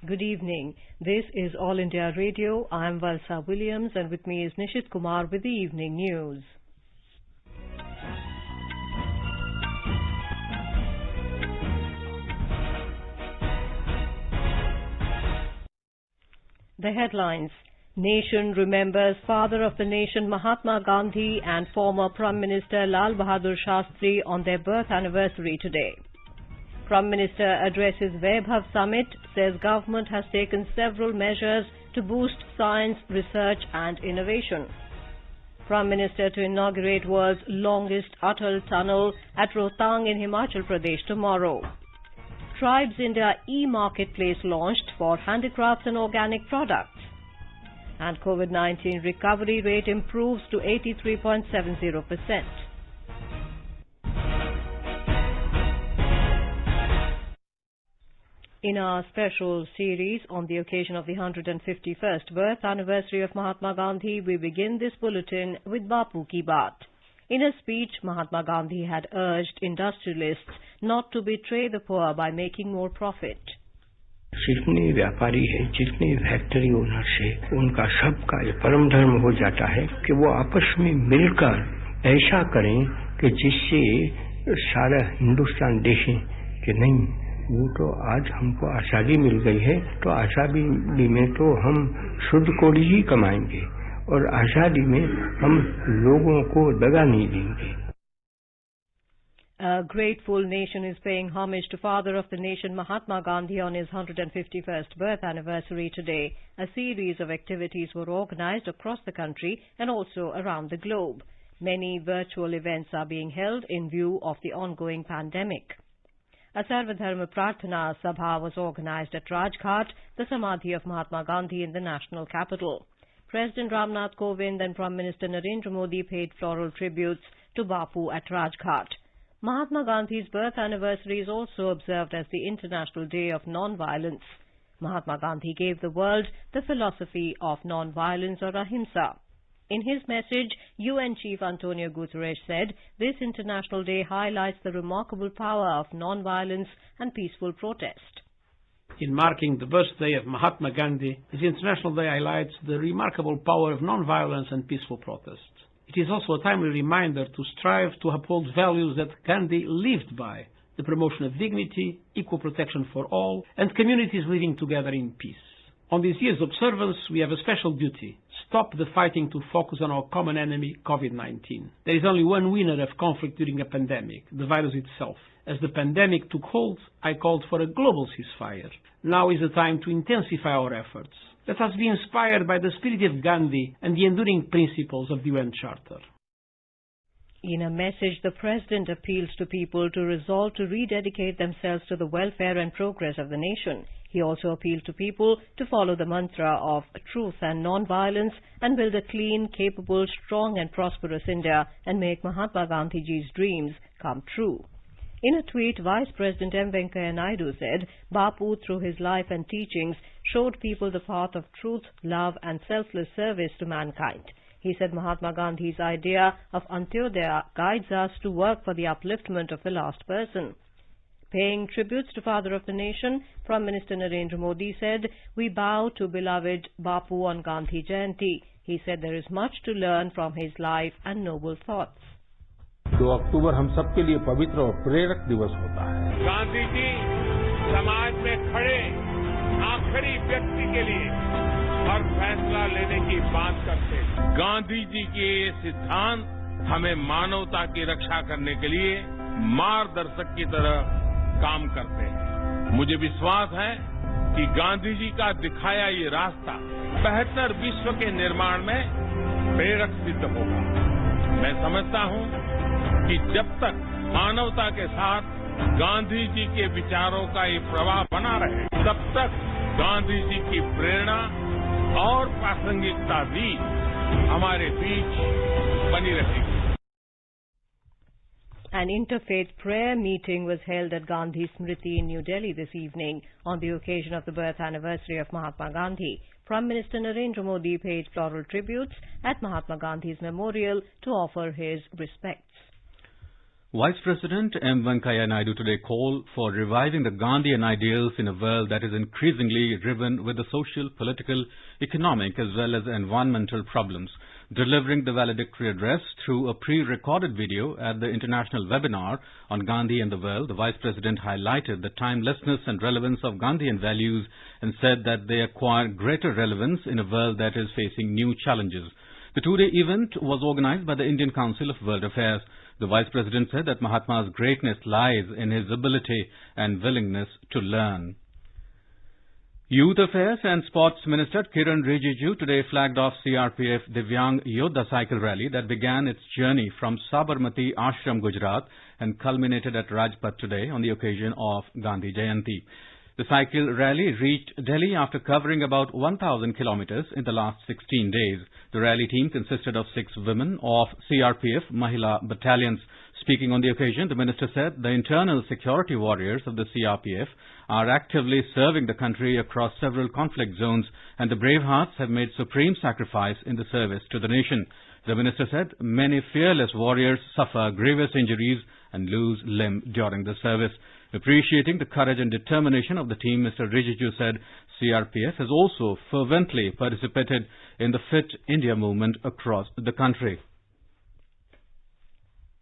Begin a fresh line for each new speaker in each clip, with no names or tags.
Good evening. This is All India Radio. I am Valsa Williams and with me is Nishit Kumar with the evening news. The headlines. Nation remembers Father of the Nation Mahatma Gandhi and former Prime Minister Lal Bahadur Shastri on their birth anniversary today. Prime Minister addresses Vaibhav Summit, says government has taken several measures to boost science, research and innovation. Prime Minister to inaugurate world's longest Uttar tunnel at Rothang in Himachal Pradesh tomorrow. Tribes India e-marketplace launched for handicrafts and organic products. And COVID-19 recovery rate improves to 83.70%. In our special series on the occasion of the 151st birth anniversary of Mahatma Gandhi, we begin this bulletin with Bapu Ki Baat. In a speech, Mahatma Gandhi had urged industrialists not to betray the poor by making more profit.
जितने व्यापारी हैं, जितने factory owners हैं, उनका सबका ये परम धर्म हो जाता है कि वो आपस में मिलकर ऐसा करें कि जिससे सारा हिंदुस्तान देखे कि नहीं, वो तो आज हमको आज़ादी मिल गई है, तो आज़ादी में तो हम शुद्ध कोड़ी ही कमाएंगे और आज़ादी में हम लोगों को दगा नहीं देंगे.
A grateful nation is paying homage to Father of the Nation Mahatma Gandhi on his 151st birth anniversary today. A series of activities were organized across the country and also around the globe. Many virtual events are being held in view of the ongoing pandemic. A Sarvadharma Prarthana Sabha was organized at Rajghat, the Samadhi of Mahatma Gandhi in the national capital. President Ramnath Kovind and Prime Minister Narendra Modi paid floral tributes to Bapu at Rajghat. Mahatma Gandhi's birth anniversary is also observed as the International Day of Non-Violence. Mahatma Gandhi gave the world the philosophy of non-violence or ahimsa. In his message, UN Chief Antonio Guterres said this International Day highlights the remarkable power of non-violence and peaceful protest.
In marking the birthday of Mahatma Gandhi, this International Day highlights the remarkable power of non-violence and peaceful protest. It is also a timely reminder to strive to uphold values that Gandhi lived by, the promotion of dignity, equal protection for all, and communities living together in peace. On this year's observance, we have a special duty: stop the fighting to focus on our common enemy, COVID-19. There is only one winner of conflict during a pandemic, the virus itself. As the pandemic took hold, I called for a global ceasefire. Now is the time to intensify our efforts. Let us be inspired by the spirit of Gandhi and the enduring principles of the UN Charter.
In a message, the President appeals to people to resolve to rededicate themselves to the welfare and progress of the nation. He also appealed to people to follow the mantra of truth and non-violence and build a clean, capable, strong and prosperous India and make Mahatma Gandhiji's dreams come true. In a tweet, Vice President M. Venkaiah Naidu said, Bapu, through his life and teachings, showed people the path of truth, love and selfless service to mankind. He said Mahatma Gandhi's idea of Antyodaya guides us to work for the upliftment of the last person. Paying tributes to Father of the Nation, Prime Minister Narendra Modi said, we bow to beloved Bapu on Gandhi Jayanti. He said there is much to learn from his life and noble thoughts.
2 अक्टूबर हम सबके लिए पवित्र और प्रेरक दिवस होता है.
गांधी जी समाज में खड़े आखिरी व्यक्ति के लिए हर फैसला लेने की बात करते हैं. गांधी जी के ये सिद्धांत हमें मानवता की रक्षा करने के लिए मार्गदर्शक की तरह काम करते हैं. मुझे विश्वास है कि गांधी जी का दिखाया ये रास्ता बेहतर विश्व के निर्माण में प्रेरक सिद्ध होगा. मैं समझता हूं कि जब तक मानवता के साथ गांधी जी के विचारों का ये प्रवाह बना रहे, तब तक गांधी जी की प्रेरणा और प्रासंगिकता भी हमारे बीच बनी रहेगी.
An interfaith prayer meeting was held at Gandhi Smriti in New Delhi this evening on the occasion of the birth anniversary of Mahatma Gandhi. Prime Minister Narendra Modi paid floral tributes at Mahatma Gandhi's memorial to offer his respects.
Vice President M. Venkaiah Naidu today called for reviving the Gandhian ideals in a world that is increasingly riven with the social, political, economic as well as environmental problems. Delivering the valedictory address through a pre-recorded video at the international webinar on Gandhi and the world, the Vice President highlighted the timelessness and relevance of Gandhian values and said that they acquire greater relevance in a world that is facing new challenges. The two-day event was organized by the Indian Council of World Affairs. The Vice President said that Mahatma's greatness lies in his ability and willingness to learn. Youth Affairs and Sports Minister Kiran Rijiju today flagged off CRPF Divyang Yodha cycle rally that began its journey from Sabarmati Ashram, Gujarat and culminated at Rajpath today on the occasion of Gandhi Jayanti. The cycle rally reached Delhi after covering about 1,000 kilometers in the last 16 days. The rally team consisted of 6 women of CRPF Mahila battalions. Speaking on the occasion, the minister said the internal security warriors of the CRPF are actively serving the country across several conflict zones, and the brave hearts have made supreme sacrifice in the service to the nation. The minister said many fearless warriors suffer grievous injuries and lose limb during the service. Appreciating the courage and determination of the team, Mr. Rijiju said CRPF has also fervently participated in the Fit India movement across the country.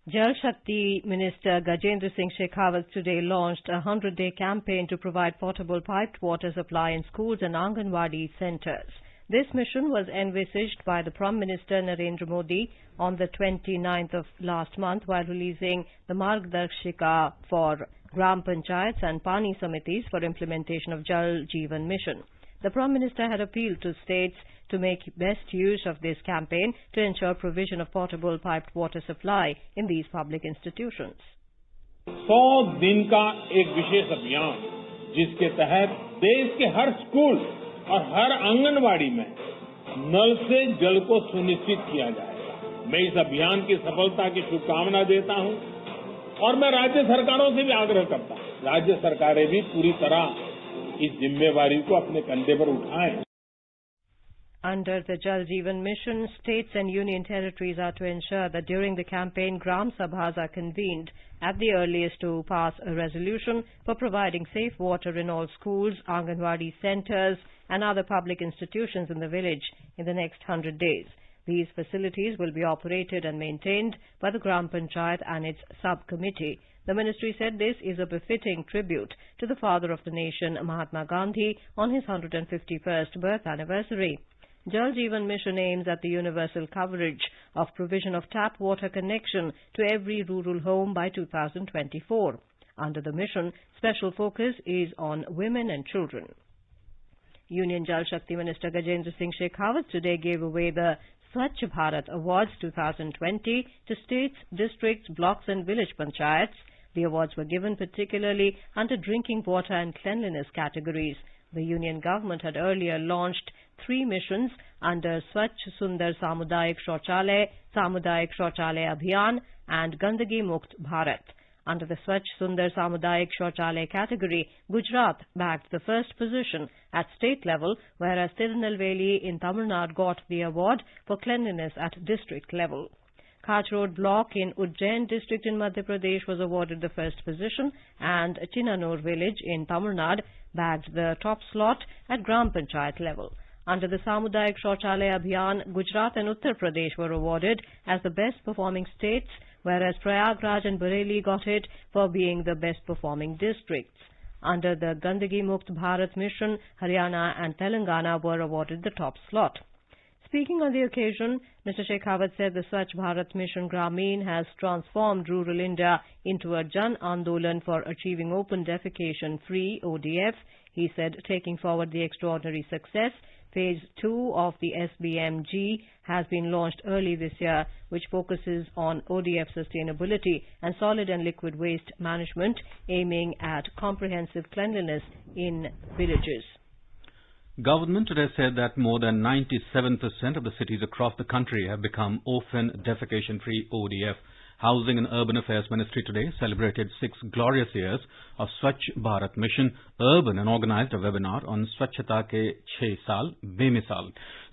Jal Shakti Minister Gajendra Singh Shekhawat today launched a 100-day campaign to provide potable piped water supply in schools and Anganwadi centres. This mission was envisaged by the Prime Minister Narendra Modi on the 29th of last month while releasing the Margdarshika for Gram Panchayats and Pani Samitis for implementation of Jal Jeevan Mission. The Prime Minister had appealed to states to make best use of this campaign to ensure provision of potable piped water supply in these public institutions.
100 दिन का एक विशेष अभियान जिसके तहत देश के हर school और हर आंगनवाड़ी में नल से जल को सुनिश्चित किया जाएगा। मैं इस अभियान की सफलता की शुभकामना देता हूं और मैं राज्य सरकारों से भी आग्रह करता हूं, राज्य सरकारें भी पूरी तरह इस जिम्मेवारी को अपने कंधे पर उठाएं।
Under the Jal Jeevan Mission, states and union territories are to ensure that during the campaign, Gram Sabhas are convened at the earliest to pass a resolution for providing safe water in all schools, Anganwadi centres and other public institutions in the village in the next 100 days. These facilities will be operated and maintained by the Gram Panchayat and its sub-committee. The ministry said this is a befitting tribute to the father of the nation, Mahatma Gandhi, on his 151st birth anniversary. Jal Jeevan Mission aims at the universal coverage of provision of tap water connection to every rural home by 2024. Under the mission, special focus is on women and children. Union Jal Shakti Minister Gajendra Singh Shekhawat today gave away the Swachh Bharat Awards 2020 to states, districts, blocks and village panchayats. The awards were given particularly under drinking water and cleanliness categories. The Union government had earlier launched 3 missions under Swachh Sundar Samudayak Shauchalaya Abhiyan and Gandagi Mukt Bharat. Under the Swachh Sundar Samudayak Shauchalaya category, Gujarat bagged the first position at state level, whereas Tirunelveli in Tamil Nadu got the award for cleanliness at district level. Kach Road block in Ujjain district in Madhya Pradesh was awarded the first position, and Chinanur village in Tamil Nadu bagged the top slot at Gram Panchayat level. Under the Samudayak Shauchalaya Abhiyan, Gujarat and Uttar Pradesh were awarded as the best performing states, whereas Prayagraj and Bareilly got it for being the best performing districts. Under the Gandagi Mukt Bharat mission, Haryana and Telangana were awarded the top slot. Speaking on the occasion, Mr. Shekhawat said the Swachh Bharat Mission Gramin has transformed rural India into a Jan Andolan for achieving open defecation-free ODF. He said, taking forward the extraordinary success, Phase 2 of the SBMG has been launched early this year, which focuses on ODF sustainability and solid and liquid waste management, aiming at comprehensive cleanliness in villages.
Government today said that more than 97% of the cities across the country have become open defecation-free ODF. Housing and Urban Affairs Ministry today celebrated 6 glorious years of Swachh Bharat Mission Urban and organized a webinar on Swachhata ke 6 saal bemisal.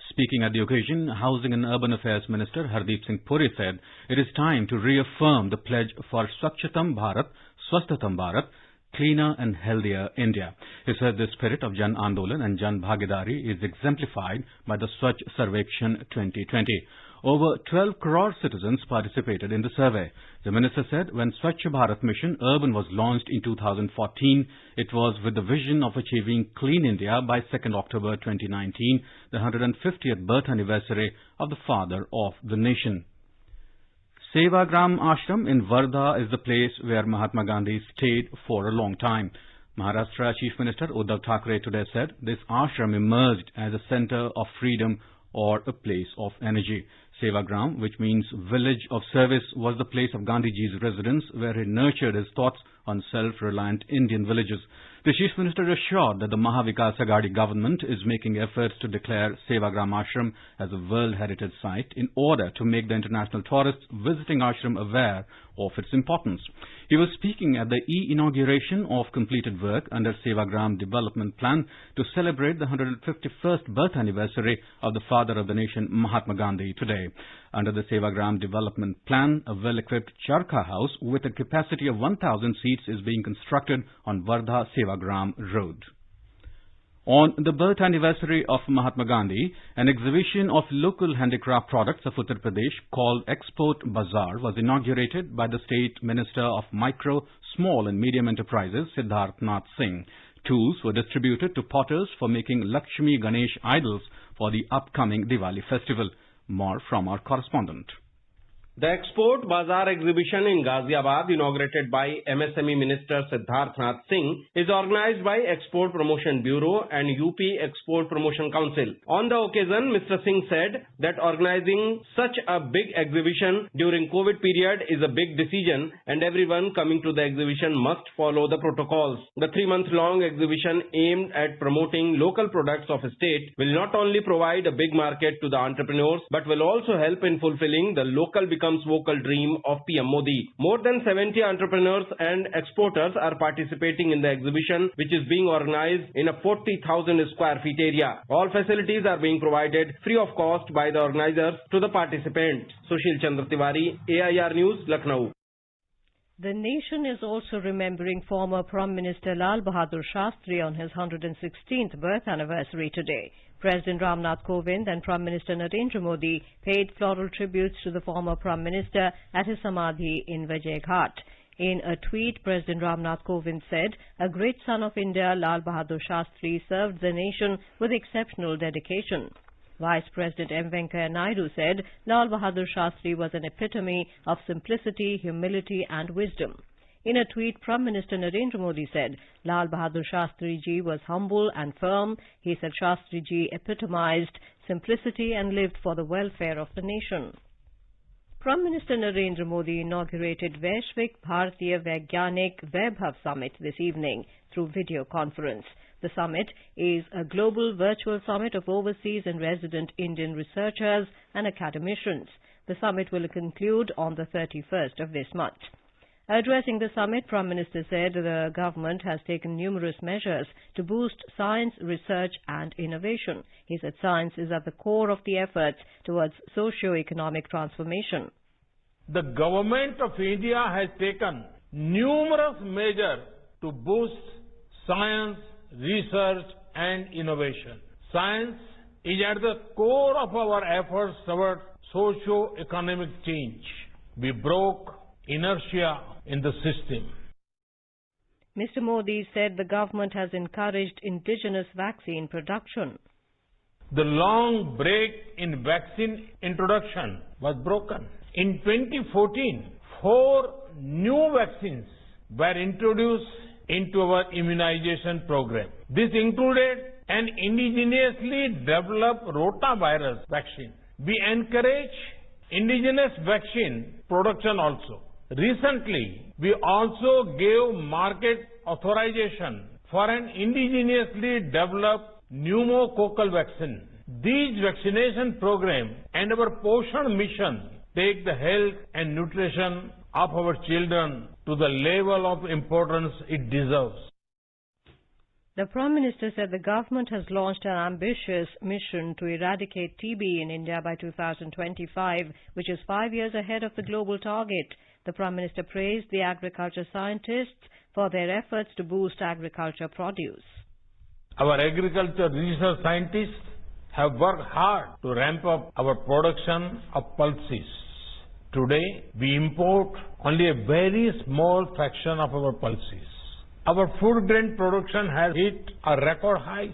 Speaking at the occasion, Housing and Urban Affairs Minister Hardeep Singh Puri said it is time to reaffirm the pledge for Swachhatam Bharat, Swasthatam Bharat, cleaner and healthier India. He said the spirit of Jan Andolan and Jan Bhagidari is exemplified by the Swachh Sarvekshan 2020. Over 12 crore citizens participated in the survey. The minister said when Swachh Bharat Mission Urban was launched in 2014, it was with the vision of achieving Clean India by 2nd October 2019, the 150th birth anniversary of the father of the nation. Sevagram Ashram in Wardha is the place where Mahatma Gandhi stayed for a long time. Maharashtra Chief Minister Uddhav Thackeray today said this ashram emerged as a center of freedom or a place of energy. Sevagram, which means village of service, was the place of Gandhiji's residence where he nurtured his thoughts on self-reliant Indian villages. The Chief Minister assured that the Mahavikas Aghadi government is making efforts to declare Sevagram Ashram as a World Heritage Site in order to make the international tourists visiting Ashram aware of its importance. He was speaking at the inauguration of completed work under Sevagram Development Plan to celebrate the 151st birth anniversary of the father of the nation, Mahatma Gandhi, today. Under the Sevagram Development Plan, a well-equipped charkha house with a capacity of 1,000 seats is being constructed on Wardha-Sevagram Road. On the birth anniversary of Mahatma Gandhi, an exhibition of local handicraft products of Uttar Pradesh called Export Bazaar was inaugurated by the State Minister of Micro, Small and Medium Enterprises, Siddharth Singh. Tools were distributed to potters for making Lakshmi Ganesh idols for the upcoming Diwali festival. More from our correspondent.
The Export Bazaar exhibition in Ghaziabad, inaugurated by MSME Minister Siddharth Singh, is organized by Export Promotion Bureau and UP Export Promotion Council. On the occasion, Mr. Singh said that organizing such a big exhibition during COVID period is a big decision and everyone coming to the exhibition must follow the protocols. The 3-month-long exhibition aimed at promoting local products of a state will not only provide a big market to the entrepreneurs but will also help in fulfilling the local becomes vocal dream of PM Modi. More than 70 entrepreneurs and exporters are participating in the exhibition, which is being organized in a 40,000 square feet area. All facilities are being provided free of cost by the organizers to the participants. Sushil Chandra Tiwari, AIR News, Lucknow.
The nation is also remembering former Prime Minister Lal Bahadur Shastri on his 116th birth anniversary today. President Ramnath Kovind and Prime Minister Narendra Modi paid floral tributes to the former Prime Minister at his Samadhi in Vijay Ghat. In a tweet, President Ramnath Kovind said, "A great son of India, Lal Bahadur Shastri, served the nation with exceptional dedication." Vice President M. Venkaiah Naidu said, "Lal Bahadur Shastri was an epitome of simplicity, humility and wisdom." In a tweet, Prime Minister Narendra Modi said, "Lal Bahadur Shastri ji was humble and firm." He said Shastri ji epitomized simplicity and lived for the welfare of the nation. Prime Minister Narendra Modi inaugurated Vaishvik Bharatiya Vaigyanik Vaibhav Summit this evening through video conference. The summit is a global virtual summit of overseas and resident Indian researchers and academicians. The summit will conclude on the 31st of this month. Addressing the summit, Prime Minister said the government has taken numerous measures to boost science, research and innovation. He said science is at the core of the efforts towards socio-economic transformation.
The government of India has taken numerous measures to boost science, research and innovation. Science is at the core of our efforts towards socio-economic change. We broke inertia in the system.
Mr. Modi said the government has encouraged indigenous vaccine production.
The long break in vaccine introduction was broken. In 2014, 4 new vaccines were introduced into our immunization program. This included an indigenously developed rotavirus vaccine. We encourage indigenous vaccine production also. Recently, we also gave market authorization for an indigenously developed pneumococcal vaccine. These vaccination programs and our Poshan mission take the health and nutrition of our children to the level of importance it deserves.
The Prime Minister said the government has launched an ambitious mission to eradicate TB in India by 2025, which is 5 years ahead of the global target. The Prime Minister praised the agriculture scientists for their efforts to boost agriculture produce.
Our agriculture research scientists have worked hard to ramp up our production of pulses. Today, we import only a very small fraction of our pulses. Our food grain production has hit a record high.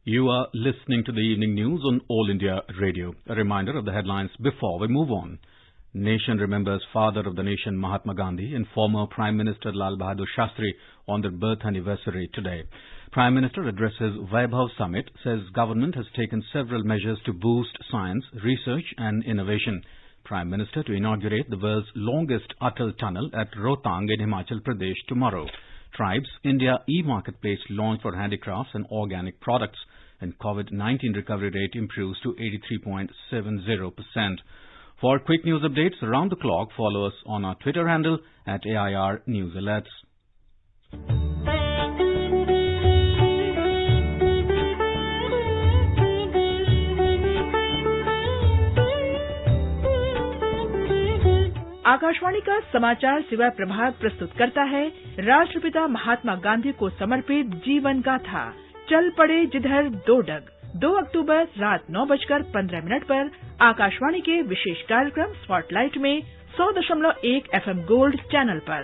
You are listening to the evening news on All India Radio. A reminder of the headlines before we move on. Nation remembers father of the nation Mahatma Gandhi and former Prime Minister Lal Bahadur Shastri on their birth anniversary today. Prime Minister addresses Vaibhav Summit, says government has taken several measures to boost science, research and innovation. Prime Minister to inaugurate the world's longest Uttar tunnel at Rothang in Himachal Pradesh tomorrow. Tribes India e-marketplace launched for handicrafts and organic products, and COVID-19 recovery rate improves to 83.70%. For quick news updates around the clock, follow us on our Twitter handle at AIR News Alerts.
Akashvani का समाचार सेवा प्रभाग प्रस्तुत करता है राष्ट्रपिता महात्मा गांधी को समर्पित जीवन गाथा चल पड़े जिधर दो डग। 2 अक्टूबर रात 9:15 पर आकाशवाणी के विशेष कार्यक्रम स्पॉटलाइट में 100.1 FM गोल्ड चैनल पर।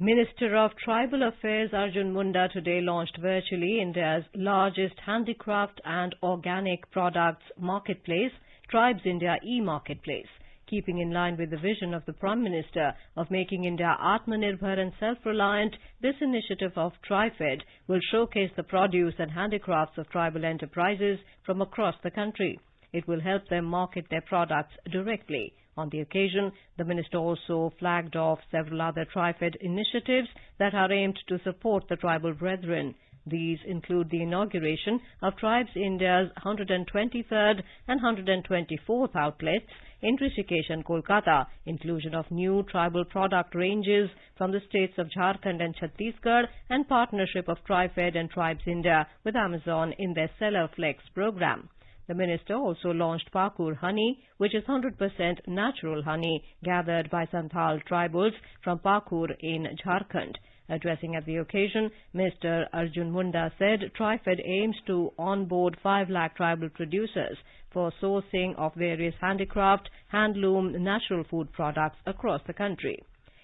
Minister of Tribal Affairs Arjun Munda today launched virtually India's largest handicraft and organic products marketplace, Tribes India e-marketplace. Keeping in line with the vision of the Prime Minister of making India Atmanirbhar and self-reliant, this initiative of TriFed will showcase the produce and handicrafts of tribal enterprises from across the country. It will help them market their products directly. On the occasion, the Minister also flagged off several other TriFed initiatives that are aimed to support the tribal brethren. These include the inauguration of Tribes India's 123rd and 124th outlets in Rishikesh and Kolkata, inclusion of new tribal product ranges from the states of Jharkhand and Chhattisgarh, and partnership of TriFed and Tribes India with Amazon in their Seller Flex program. The Minister also launched Pakur honey, which is 100% natural honey gathered by Santhal tribals from Pakur in Jharkhand. Addressing at the occasion, Mr. Arjun Munda said TriFed aims to onboard 5 lakh tribal producers for sourcing of various handicraft, handloom, natural food products across the country.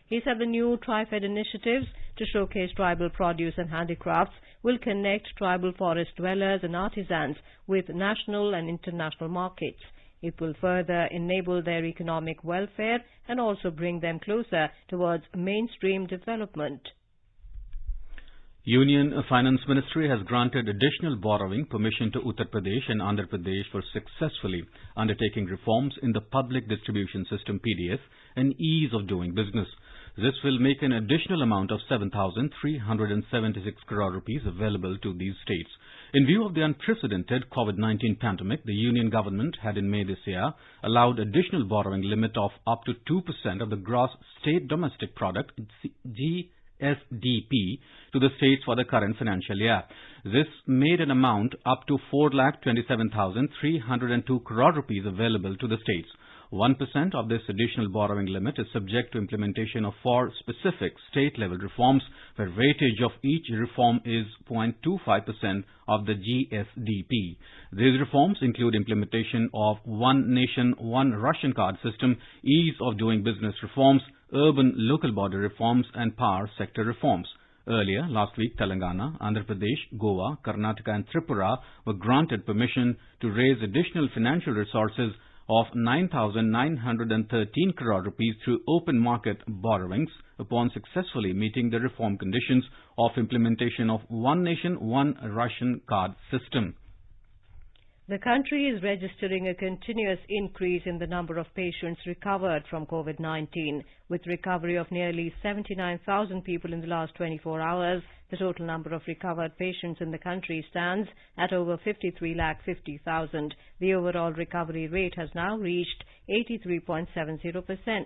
He said the new TriFed initiatives to showcase tribal produce and handicrafts will connect tribal forest dwellers and artisans with national and international markets. It will further enable their economic welfare and also bring them closer towards mainstream development.
Union Finance Ministry has granted additional borrowing permission to Uttar Pradesh and Andhra Pradesh for successfully undertaking reforms in the public distribution system PDF and ease of doing business. This will make an additional amount of 7,376 crore rupees available to these states. In view of the unprecedented COVID-19 pandemic, the Union government had in May this year allowed additional borrowing limit of up to 2% of the gross state domestic product, GSDP, to the states for the current financial year. This made an amount up to 4,27,302 crore rupees available to the states. 1% of this additional borrowing limit is subject to implementation of 4 specific state-level reforms, where weightage of each reform is 0.25% of the GSDP. These reforms include implementation of One Nation, One Ration Card system, ease of doing business reforms, urban local body reforms, and power sector reforms. Earlier, last week, Telangana, Andhra Pradesh, Goa, Karnataka and Tripura were granted permission to raise additional financial resources of 9,913 crore rupees through open market borrowings upon successfully meeting the reform conditions of implementation of One Nation, One Ration Card system.
The country is registering a continuous increase in the number of patients recovered from COVID-19. With recovery of nearly 79,000 people in the last 24 hours, the total number of recovered patients in the country stands at over 53,50,000. The overall recovery rate has now reached 83.70%.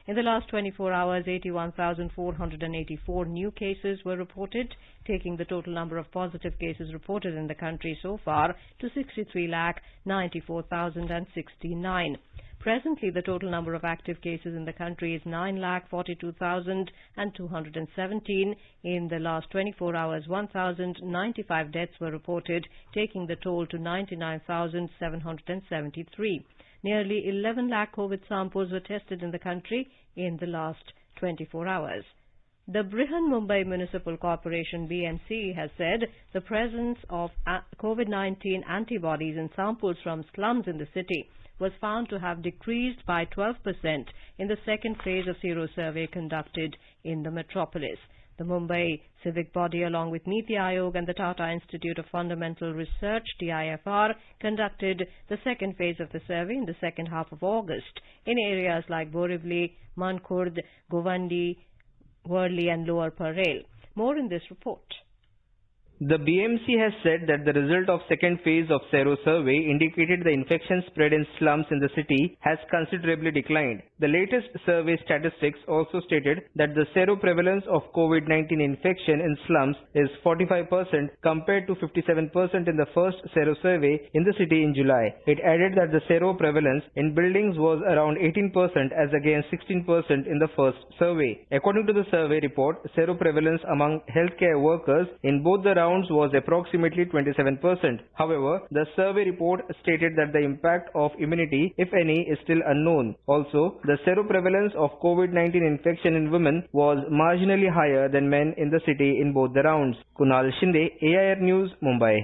In the last 24 hours, 81,484 new cases were reported, taking the total number of positive cases reported in the country so far to 63,94,069. Presently, the total number of active cases in the country is 9,42,217. In the last 24 hours, 1,095 deaths were reported, taking the toll to 99,773. Nearly 11 lakh COVID samples were tested in the country in the last 24 hours. The Brihan Mumbai Municipal Corporation BMC has said the presence of COVID-19 antibodies in samples from slums in the city was found to have decreased by 12% in the second phase of sero survey conducted in the metropolis. The Mumbai civic body, along with Niti Aayog and the Tata Institute of Fundamental Research (TIFR), conducted the second phase of the survey in the second half of August in areas like Borivali, Mankhurd, Govandi, Worli and Lower Parel. More in this report.
The BMC has said that the result of second phase of sero survey indicated the infection spread in slums in the city has considerably declined. The latest survey statistics also stated that the sero prevalence of COVID-19 infection in slums is 45% compared to 57% in the first sero survey in the city in July. It added that the sero prevalence in buildings was around 18% as against 16% in the first survey. According to the survey report, sero prevalence among healthcare workers in both the rounds was approximately 27%. However, the survey report stated that the impact of immunity, if any, is still unknown. Also, the seroprevalence of COVID-19 infection in women was marginally higher than men in the city in both the rounds. Kunal Shinde, AIR News, Mumbai.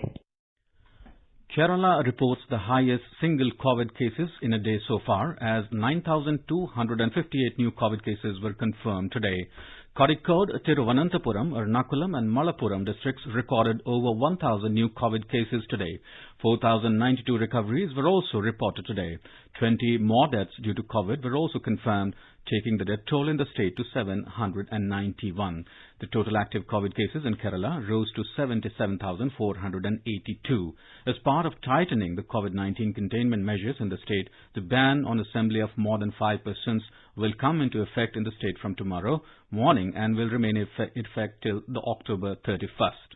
Kerala reports the highest single COVID cases in a day so far, as 9,258 new COVID cases were confirmed today. Kozhikode, Thiruvananthapuram, Ernakulam and Malappuram districts recorded over 1,000 new COVID cases today. 4,092 recoveries were also reported today. 20 more deaths due to COVID were also confirmed, taking the death toll in the state to 791. The total active COVID cases in Kerala rose to 77,482. As part of tightening the COVID-19 containment measures in the state, the ban on assembly of more than 5 persons will come into effect in the state from tomorrow morning and will remain in effect till the October 31st.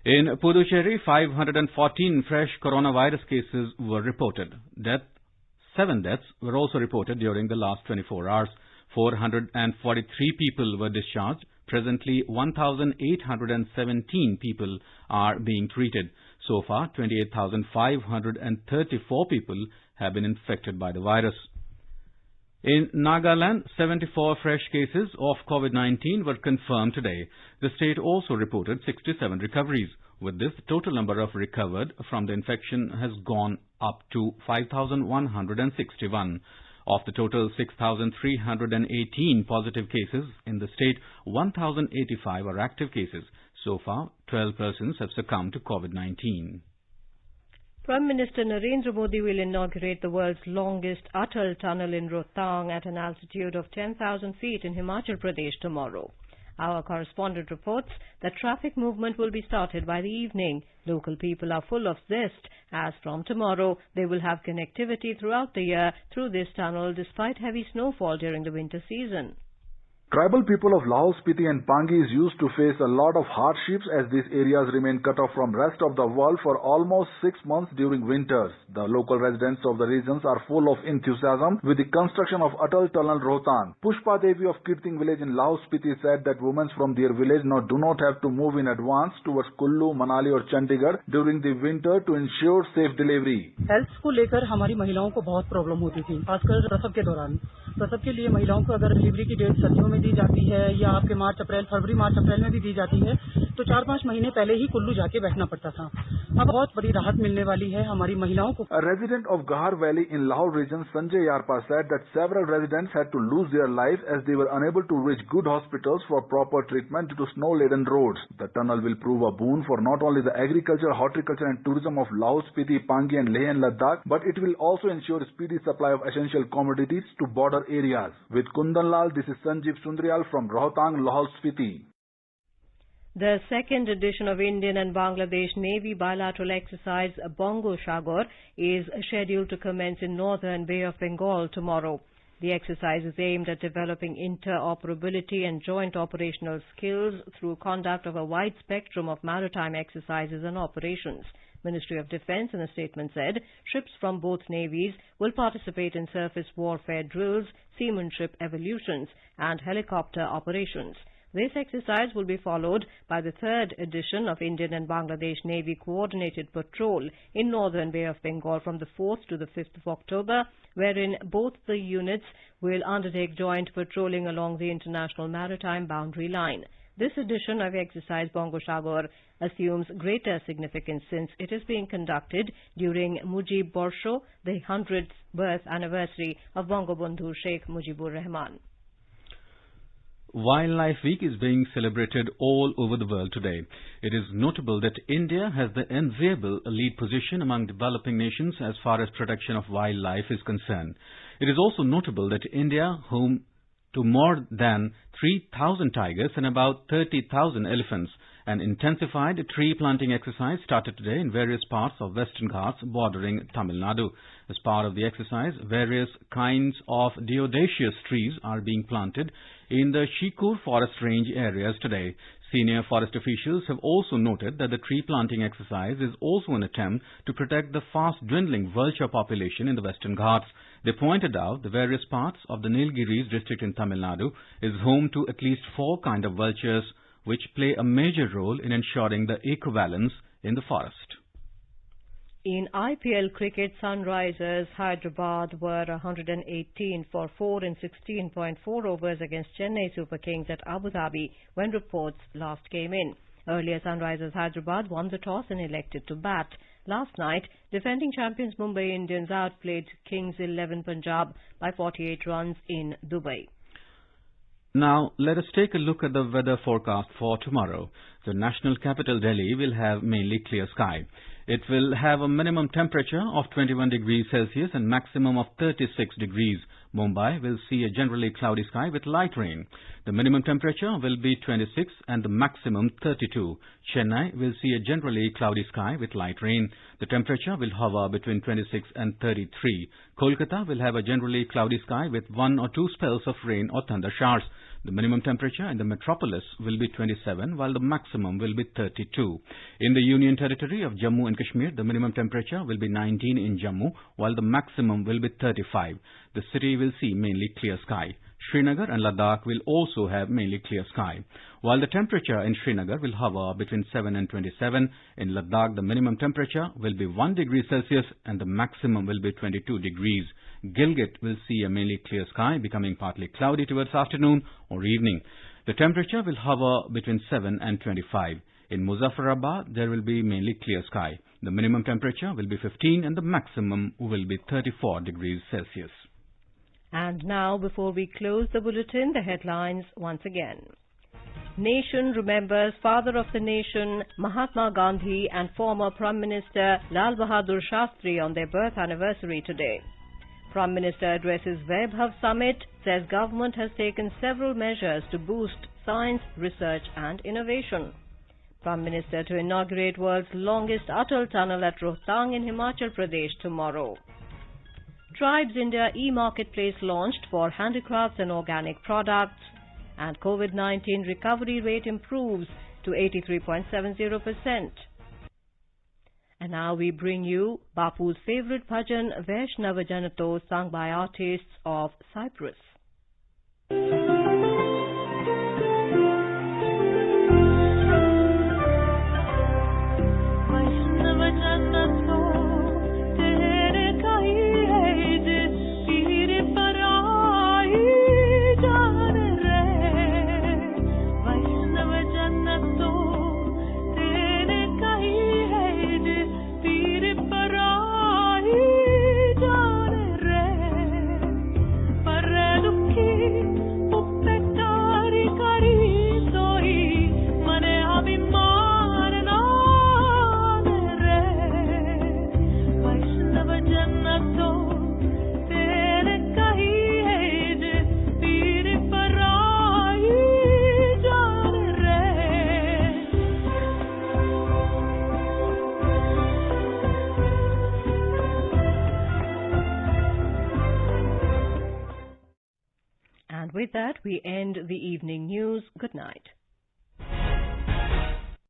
In Puducherry, 514 fresh coronavirus cases were reported. 7 deaths were also reported during the last 24 hours. 443 people were discharged. Presently, 1,817 people are being treated. So far, 28,534 people have been infected by the virus. In Nagaland, 74 fresh cases of COVID-19 were confirmed today. The state also reported 67 recoveries. With this, the total number of recovered from the infection has gone up to 5,161. Of the total 6,318 positive cases in the state, 1,085 are active cases. So far, 12 persons have succumbed to COVID-19.
Prime Minister Narendra Modi will inaugurate the world's longest Uttar tunnel in Rothang at an altitude of 10,000 feet in Himachal Pradesh tomorrow. Our correspondent reports that traffic movement will be started by the evening. Local people are full of zest as from tomorrow they will have connectivity throughout the year through this tunnel despite heavy snowfall during the winter season.
Tribal people of Lahaul Spiti and Pangis used to face a lot of hardships as these areas remain cut off from rest of the world for almost 6 months during winters. The local residents of the regions are full of enthusiasm with the construction of Atal Tunnel Rothang. Pushpa Devi of Kirting village in Lahaul Spiti said that women from their village now do not have to move in advance towards Kullu, Manali or Chandigarh during the winter to ensure safe delivery.
Health को लेकर हमारी महिलाओं को बहुत problem होती थी, खासकर प्रसव के दौरान। प्रसव के लिए महिलाओं को अगर डिलीवरी की डेट सर्दियों में दी जाती है या आपके फरवरी मार्च अप्रैल में भी दी जाती है तो 4-5 महीने पहले ही कुल्लू जाके बैठना पड़ता था। अब बहुत बड़ी राहत मिलने वाली है हमारी महिलाओं को।
A resident of Gahar Valley in Lahore region, Sanjay Yarpa, said that several residents had to lose their lives as they were unable to reach good hospitals for proper treatment due to snow-laden roads. The tunnel will prove a boon for not only the agriculture, horticulture and tourism of Laos, Spiti, Pangi and Leh and Ladakh, but it will also ensure speedy supply of essential commodities to border areas. With Kundan Lal, this is Sanjeev Sundrial from Rothang, Laos, Spiti.
The second edition of Indian and Bangladesh Navy bilateral exercise Bongo Shagor is scheduled to commence in northern Bay of Bengal tomorrow. The exercise is aimed at developing interoperability and joint operational skills through conduct of a wide spectrum of maritime exercises and operations. Ministry of Defence in a statement said ships from both navies will participate in surface warfare drills, seamanship evolutions and helicopter operations. This exercise will be followed by the third edition of Indian and Bangladesh Navy Coordinated Patrol in northern Bay of Bengal from the 4th to the 5th of October, wherein both the units will undertake joint patrolling along the international maritime boundary line. This edition of exercise Bongo Shagor assumes greater significance since it is being conducted during Mujib Borsho, the 100th birth anniversary of Bangabandhu Sheikh Mujibur Rahman.
Wildlife Week is being celebrated all over the world today. It is notable that India has the enviable lead position among developing nations as far as protection of wildlife is concerned. It is also notable that India, home to more than 3,000 tigers and about 30,000 elephants, an intensified tree planting exercise started today in various parts of Western Ghats bordering Tamil Nadu. As part of the exercise, various kinds of dioecious trees are being planted in the Shikur forest range areas today. Senior forest officials have also noted that the tree planting exercise is also an attempt to protect the fast dwindling vulture population in the Western Ghats. They pointed out the various parts of the Nilgiris district in Tamil Nadu is home to at least 4 kinds of vultures which play a major role in ensuring the equivalence in the forest.
In IPL cricket, Sunrisers Hyderabad were 118 for 4 in 16.4 overs against Chennai Super Kings at Abu Dhabi when reports last came in. Earlier, Sunrisers Hyderabad won the toss and elected to bat. Last night, defending champions Mumbai Indians outplayed Kings 11 Punjab by 48 runs in Dubai.
Now, let us take a look at the weather forecast for tomorrow. The national capital Delhi will have mainly clear sky. It will have a minimum temperature of 21 degrees Celsius and maximum of 36 degrees. Mumbai will see a generally cloudy sky with light rain. The minimum temperature will be 26 and the maximum 32. Chennai will see a generally cloudy sky with light rain. The temperature will hover between 26 and 33. Kolkata will have a generally cloudy sky with 1 or 2 spells of rain or thunder showers. The minimum temperature in the metropolis will be 27 while the maximum will be 32. In the Union Territory of Jammu and Kashmir, the minimum temperature will be 19 in Jammu while the maximum will be 35. The city will see mainly clear sky. Srinagar and Ladakh will also have mainly clear sky. While the temperature in Srinagar will hover between 7 and 27, in Ladakh the minimum temperature will be 1 degree Celsius and the maximum will be 22 degrees. Gilgit will see a mainly clear sky becoming partly cloudy towards afternoon or evening. The temperature will hover between 7 and 25. In Muzaffarabad, there will be mainly clear sky. The minimum temperature will be 15 and the maximum will be 34 degrees Celsius.
And now, before we close the bulletin, the headlines once again. Nation remembers Father of the Nation Mahatma Gandhi and former Prime Minister Lal Bahadur Shastri on their birth anniversary today. Prime Minister addresses Vaibhav Summit, says government has taken several measures to boost science, research and innovation. Prime Minister to inaugurate world's longest Uttar tunnel at Rothang in Himachal Pradesh tomorrow. Tribes India e-marketplace launched for handicrafts and organic products. And COVID-19 recovery rate improves to 83.70%. And now we bring you Bapu's favorite bhajan Vaishnava Janato sung by artists of Cyprus.
Vaishnava Janato tere kahi hai jis
And with that, we end the evening news. Good night.